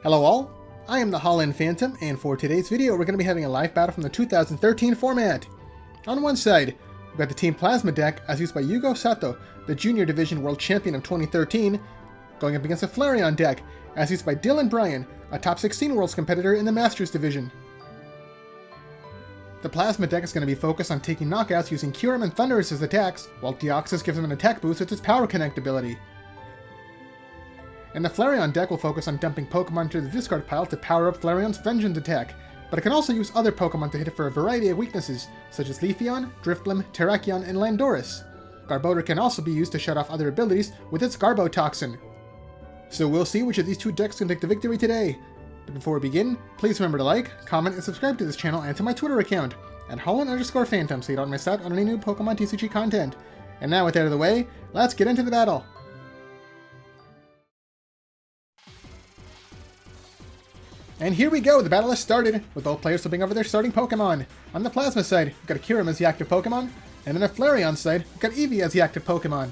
Hello all, I am the Holland Phantom, and for today's video we're going to be having a live battle from the 2013 format. On one side, we've got the Team Plasma deck as used by Sato, the Junior Division World Champion of 2013, going up against a Flareon deck as used by Bryan, a top 16 Worlds competitor in the Masters Division. The Plasma deck is going to be focused on taking knockouts using Kyurem and Thundurus as attacks, while Deoxys gives them an attack boost with its Power Connect ability. And the Flareon deck will focus on dumping Pokemon to the discard pile to power up Flareon's Vengeance attack, but it can also use other Pokemon to hit it for a variety of weaknesses, such as Leafeon, Drifblim, Terrakion, and Landorus. Garbodor can also be used to shut off other abilities with its Garbotoxin. So we'll see which of these two decks can take the victory today. But before we begin, please remember to like, comment, and subscribe to this channel and to my Twitter account, at Holland_Phantom, so you don't miss out on any new Pokemon TCG content. And now with that out of the way, let's get into the battle! And here we go, the battle has started, with both players flipping over their starting Pokemon. On the Plasma side, we've got a Kyurem as the active Pokemon, and on the Flareon side, we've got Eevee as the active Pokemon.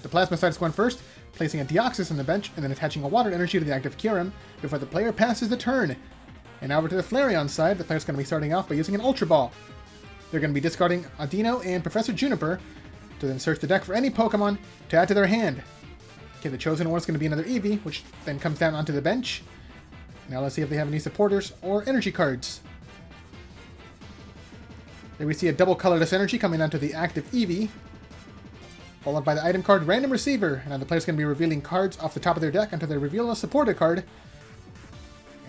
The Plasma side is going first, placing a Deoxys on the bench, and then attaching a Water Energy to the active Kyurem before the player passes the turn. And over to the Flareon side, the player's going to be starting off by using an Ultra Ball. They're going to be discarding Audino and Professor Juniper to then search the deck for any Pokemon to add to their hand. Okay, the chosen one is going to be another Eevee, which then comes down onto the bench. Now let's see if they have any supporters or energy cards. There we see a double colorless energy coming onto the active Eevee, followed by the item card Random Receiver. And now the player's going to be revealing cards off the top of their deck until they reveal a supported card.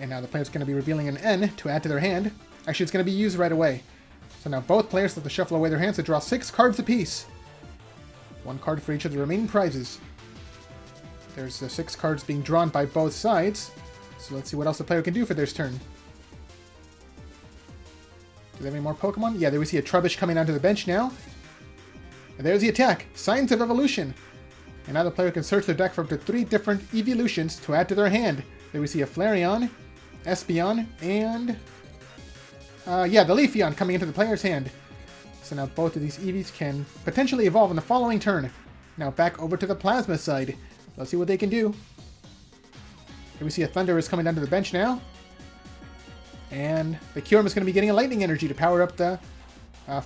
And now the player's going to be revealing an N to add to their hand. Actually, it's going to be used right away. So now both players have to shuffle away their hands to draw 6 cards apiece. 1 card for each of the remaining prizes. There's the 6 cards being drawn by both sides. So let's see what else the player can do for their turn. Do they have any more Pokemon? Yeah, there we see a Trubbish coming onto the bench now. And there's the attack, Signs of Evolution. And now the player can search their deck for up to 3 different evolutions to add to their hand. There we see a Flareon, Espeon, and the Leafeon coming into the player's hand. So now both of these Eevees can potentially evolve in the following turn. Now back over to the Plasma side. Let's see what they can do. Here we see a Thundurus coming down to the bench now. And the Kyurem is going to be getting a Lightning Energy to power up the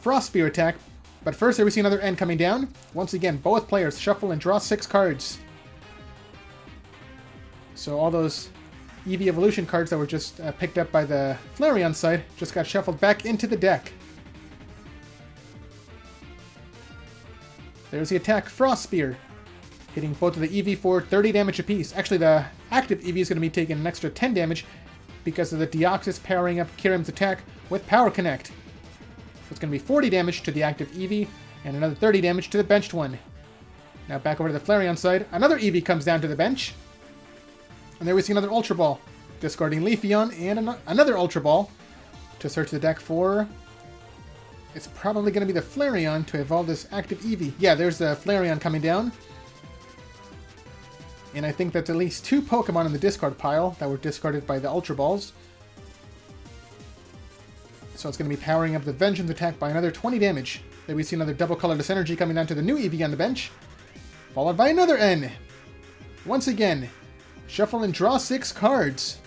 Frost Spear attack. But first, there we see another N coming down. Once again, both players shuffle and draw 6 cards. So all those Eevee Evolution cards that were just picked up by the Flareon side just got shuffled back into the deck. There's the attack, Frost Spear, hitting both of the Eevee for 30 damage apiece. Actually, the active Eevee is going to be taking an extra 10 damage because of the Deoxys powering up Kyurem's attack with Power Connect. So it's going to be 40 damage to the active Eevee and another 30 damage to the benched one. Now back over to the Flareon side, another Eevee comes down to the bench. And there we see another Ultra Ball, discarding Leafeon and another Ultra Ball to search the deck for... It's probably going to be the Flareon to evolve this active Eevee. Yeah, there's the Flareon coming down. And I think that's at least 2 Pokemon in the discard pile that were discarded by the Ultra Balls. So it's going to be powering up the Vengeance attack by another 20 damage. Then we see another double colorless energy coming down to the new Eevee on the bench, followed by another N. Once again, shuffle and draw 6 cards.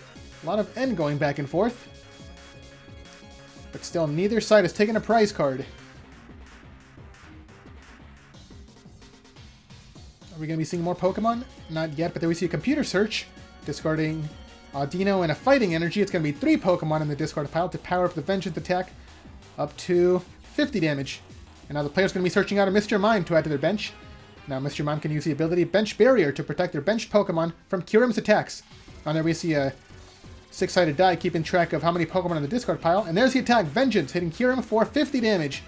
A lot of N going back and forth. But still, neither side has taken a prize card. Are we going to be seeing more Pokemon? Not yet, but there we see a computer search, discarding Audino and a Fighting Energy. It's going to be 3 Pokemon in the discard pile to power up the Vengeance attack up to 50 damage. And now the player's going to be searching out a Mr. Mime to add to their bench. Now Mr. Mime can use the ability Bench Barrier to protect their benched Pokemon from Kyurem's attacks. On there we see a 6-sided die keeping track of how many Pokemon in the discard pile. And there's the attack, Vengeance, hitting Kyurem for 50 damage.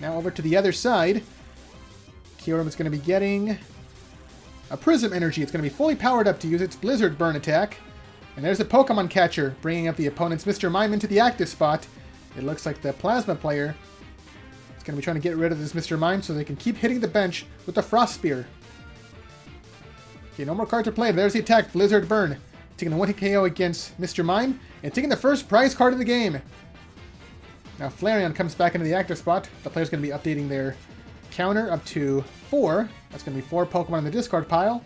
Now over to the other side. Kyurem is going to be getting a Prism Energy. It's going to be fully powered up to use its Blizzard Burn attack. And there's the Pokemon Catcher, bringing up the opponent's Mr. Mime into the active spot. It looks like the Plasma player is going to be trying to get rid of this Mr. Mime so they can keep hitting the bench with the Frost Spear. Okay, no more card to play. There's the attack, Blizzard Burn, taking a 1-hit KO against Mr. Mime, and taking the first prize card of the game. Now Flareon comes back into the active spot. The player's going to be updating their counter up to 4. That's going to be 4 Pokemon in the discard pile.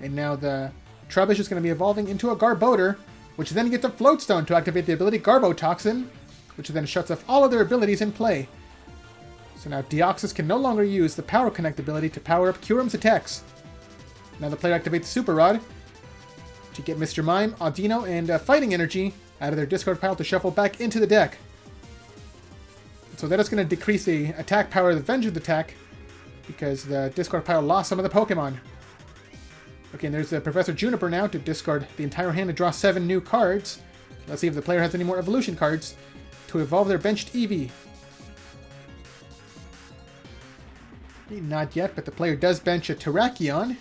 And now the Trubbish is going to be evolving into a Garbodor, which then gets a Float Stone to activate the ability Garbotoxin, which then shuts off all of their abilities in play. So now Deoxys can no longer use the Power Connect ability to power up Kyurem's attacks. Now the player activates Super Rod to get Mr. Mime, Audino, and Fighting Energy out of their discard pile to shuffle back into the deck. So that is going to decrease the attack power of the Vengeance attack because the discard pile lost some of the Pokemon. Okay, and there's the Professor Juniper now to discard the entire hand and draw 7 new cards. Let's see if the player has any more evolution cards to evolve their benched Eevee. Okay, not yet, but the player does bench a Terrakion,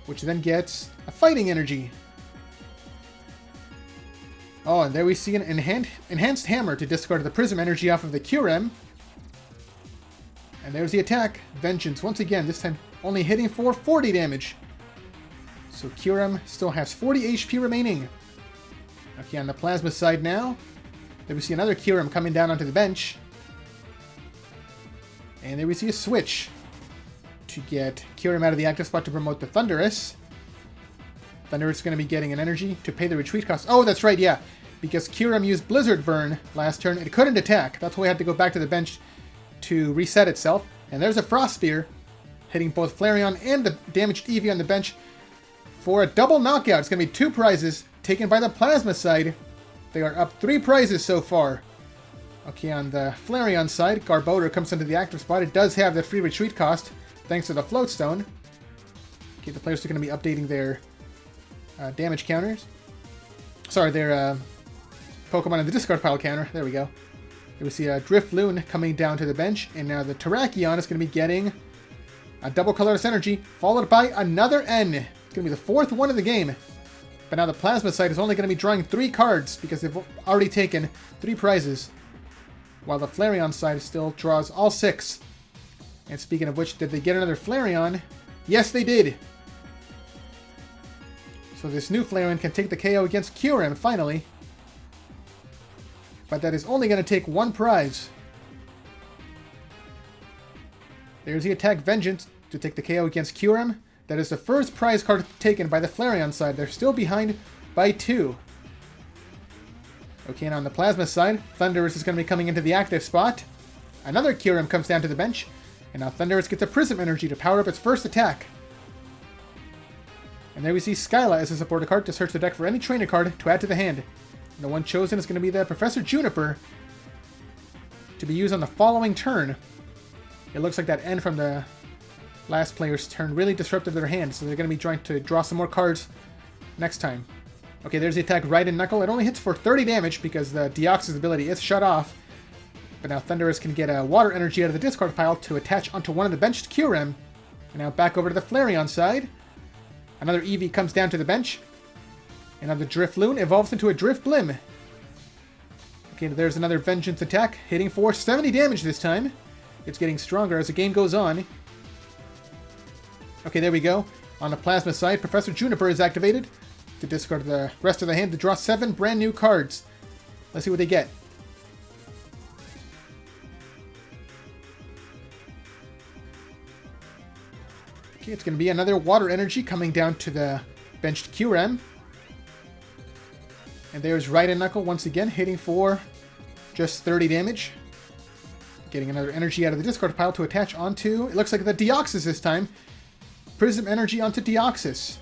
which then gets a Fighting Energy. Oh, and there we see an Enhanced Hammer to discard the Prism Energy off of the Kyurem. And there's the attack. Vengeance, once again, this time only hitting for 40 damage. So Kyurem still has 40 HP remaining. Okay, on the Plasma side now, there we see another Kyurem coming down onto the bench. And there we see a switch to get Kyurem out of the active spot to promote the Thundurus. Thundurus is going to be getting an energy to pay the retreat cost. Oh, that's right, yeah. Because Kyurem used Blizzard Burn last turn, it couldn't attack. That's why it had to go back to the bench to reset itself. And there's a Frost Spear, hitting both Flareon and the damaged Eevee on the bench for a double knockout. It's going to be 2 prizes taken by the Plasma side. They are up 3 prizes so far. Okay, on the Flareon side, Garbodor comes into the active spot. It does have that free retreat cost, thanks to the Float Stone. Okay, the players are going to be updating their damage counters. Sorry, their Pokemon in the discard pile counter. There we go. There we see a Drifloon coming down to the bench, and now the Terrakion is going to be getting a double colorless energy, followed by another N. It's going to be the 4th one of the game. But now the Plasma side is only going to be drawing 3 cards, because they've already taken 3 prizes, while the Flareon side still draws all 6. And speaking of which, did they get another Flareon? Yes, they did! So this new Flareon can take the KO against Kyurem, finally. But that is only going to take 1 prize. There's the attack Vengeance to take the KO against Kyurem. That is the first prize card taken by the Flareon side. They're still behind by 2. Okay, and on the Plasma side, Thundurus is going to be coming into the active spot. Another Kyurem comes down to the bench. And now Thundurus gets a Prism Energy to power up its first attack. And there we see Skyla as a supporter card to search the deck for any trainer card to add to the hand. And the one chosen is going to be the Professor Juniper to be used on the following turn. It looks like that N from the last player's turn really disrupted their hand, so they're going to be trying to draw some more cards next time. Okay, there's the attack Right and Knuckle. It only hits for 30 damage because the Deoxys ability is shut off. But now Thundurus can get a Water Energy out of the discard pile to attach onto one of the benched Kyurem. And now back over to the Flareon side. Another Eevee comes down to the bench. And now the Drifloon evolves into a Drifblim. Okay, there's another Vengeance attack, hitting for 70 damage this time. It's getting stronger as the game goes on. Okay, there we go. On the Plasma side, Professor Juniper is activated to discard the rest of the hand to draw 7 brand new cards. Let's see what they get. Okay, it's going to be another Water Energy coming down to the benched Kyurem. And there's Right and Knuckle once again, hitting for just 30 damage. Getting another energy out of the discard pile to attach onto, it looks like the Deoxys this time. Prism Energy onto Deoxys.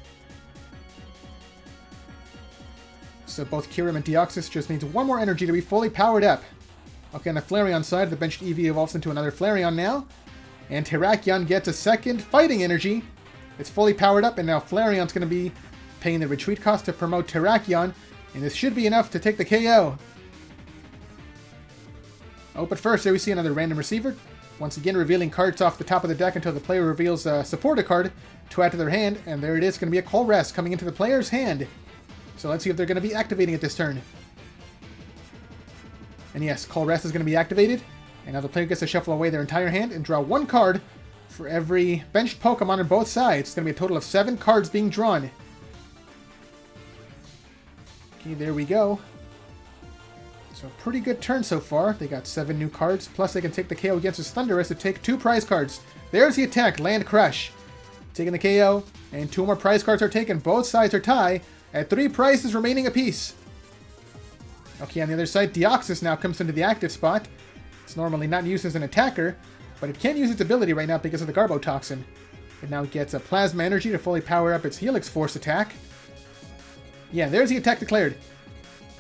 So both Kyurem and Deoxys just needs 1 more energy to be fully powered up. Okay, on the Flareon side, the benched Eevee evolves into another Flareon now. And Terrakion gets a second Fighting Energy. It's fully powered up, and now Flareon's going to be paying the retreat cost to promote Terrakion. And this should be enough to take the KO. Oh, but first, there we see another random receiver. Once again, revealing cards off the top of the deck until the player reveals a supporter card to add to their hand. And there it is, going to be a Colress coming into the player's hand. So let's see if they're going to be activating it this turn. And yes, Colress is going to be activated. And now the player gets to shuffle away their entire hand and draw 1 card for every benched Pokemon on both sides. It's going to be a total of 7 cards being drawn. Okay, there we go. So a pretty good turn so far. They got 7 new cards, plus they can take the KO against this Thundurus to take 2 prize cards. There's the attack, Land Crush, taking the KO, and 2 more prize cards are taken. Both sides are tied at 3 prizes remaining apiece. Okay, on the other side, Deoxys now comes into the active spot. It's normally not used as an attacker, but it can't use its ability right now because of the Garbotoxin. It now gets a Plasma Energy to fully power up its Helix Force attack. Yeah, there's the attack declared.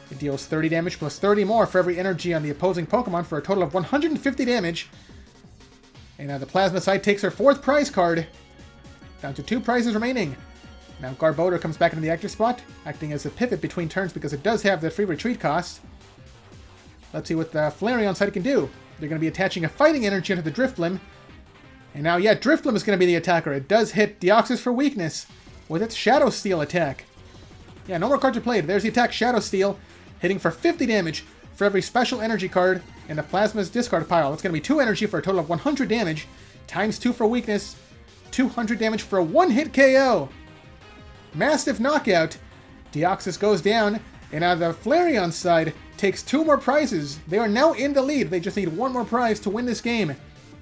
It deals 30 damage plus 30 more for every energy on the opposing Pokemon for a total of 150 damage. And now the Plasma side takes her 4th prize card. Down to 2 prizes remaining. Now Garbodor comes back into the active spot, acting as a pivot between turns because it does have the free retreat cost. Let's see what the Flareon side can do. They're going to be attaching a Fighting Energy into the Drifblim. And now, yeah, Drifblim is going to be the attacker. It does hit Deoxys for weakness with its Shadow Steel attack. Yeah, no more cards are played. There's the attack, Shadow Steel, hitting for 50 damage for every special energy card in the Plasma's discard pile. That's going to be 2 energy for a total of 100 damage, times 2 for weakness, 200 damage for a 1-hit KO. Massive knockout. Deoxys goes down, and now the Flareon side takes 2 more prizes. They are now in the lead. They just need 1 more prize to win this game.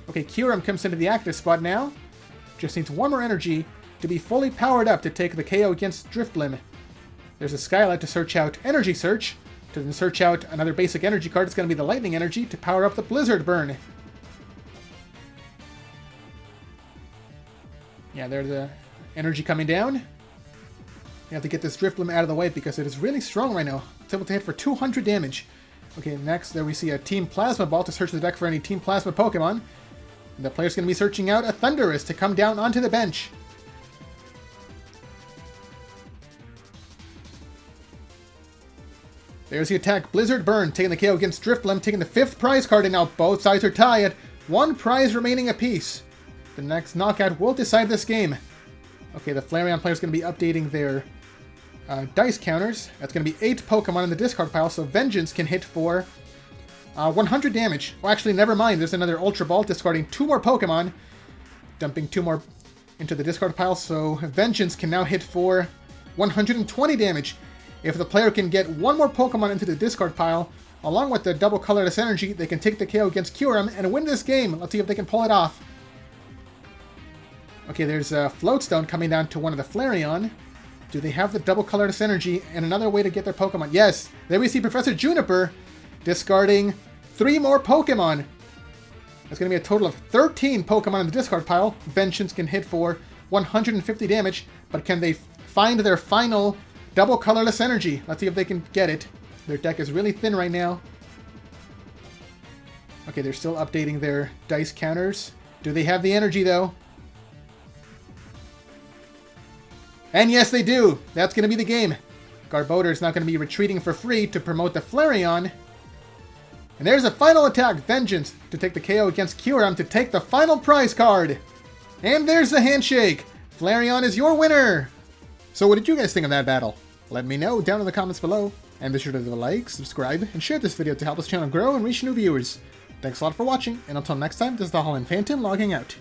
Okay, Kyurem comes into the active spot now. Just needs 1 more energy to be fully powered up to take the KO against Drifblim. There's a Skylight to search out Energy Search. To then search out another basic energy card. It's going to be the Lightning Energy to power up the Blizzard Burn. Yeah, there's the energy coming down. You have to get this Drifblim out of the way because it is really strong right now. It's able to hit for 200 damage. Okay, next there we see a Team Plasma Ball to search the deck for any Team Plasma Pokemon. The player's going to be searching out a Thundurus to come down onto the bench. There's the attack, Blizzard Burn, taking the KO against Drifblim, taking the 5th prize card, and now both sides are tied at 1 prize remaining apiece. The next knockout will decide this game. Okay, the Flareon player's going to be updating their dice counters. That's going to be 8 Pokemon in the discard pile, so Vengeance can hit for 100 damage. Well, actually, never mind. There's another Ultra Ball, discarding 2 more Pokemon, dumping 2 more into the discard pile, so Vengeance can now hit for 120 damage. If the player can get 1 more Pokemon into the discard pile, along with the double colorless energy, they can take the KO against Kyurem and win this game. Let's see if they can pull it off. Okay, there's a Floatstone coming down to one of the Flareon. Do they have the double colorless energy and another way to get their Pokemon? Yes! There we see Professor Juniper discarding 3 more Pokemon. There's going to be a total of 13 Pokemon in the discard pile. Vengeance can hit for 150 damage, but can they find their final double colorless energy? Let's see if they can get it. Their deck is really thin right now. Okay, they're still updating their dice counters. Do they have the energy, though? And yes, they do! That's going to be the game. Garbodor is not going to be retreating for free to promote the Flareon. And there's a final attack, Vengeance, to take the KO against Kyurem to take the final prize card. And there's the handshake! Flareon is your winner! So what did you guys think of that battle? Let me know down in the comments below. And be sure to leave a like, subscribe, and share this video to help this channel grow and reach new viewers. Thanks a lot for watching, and until next time, this is the Holland Phantom logging out.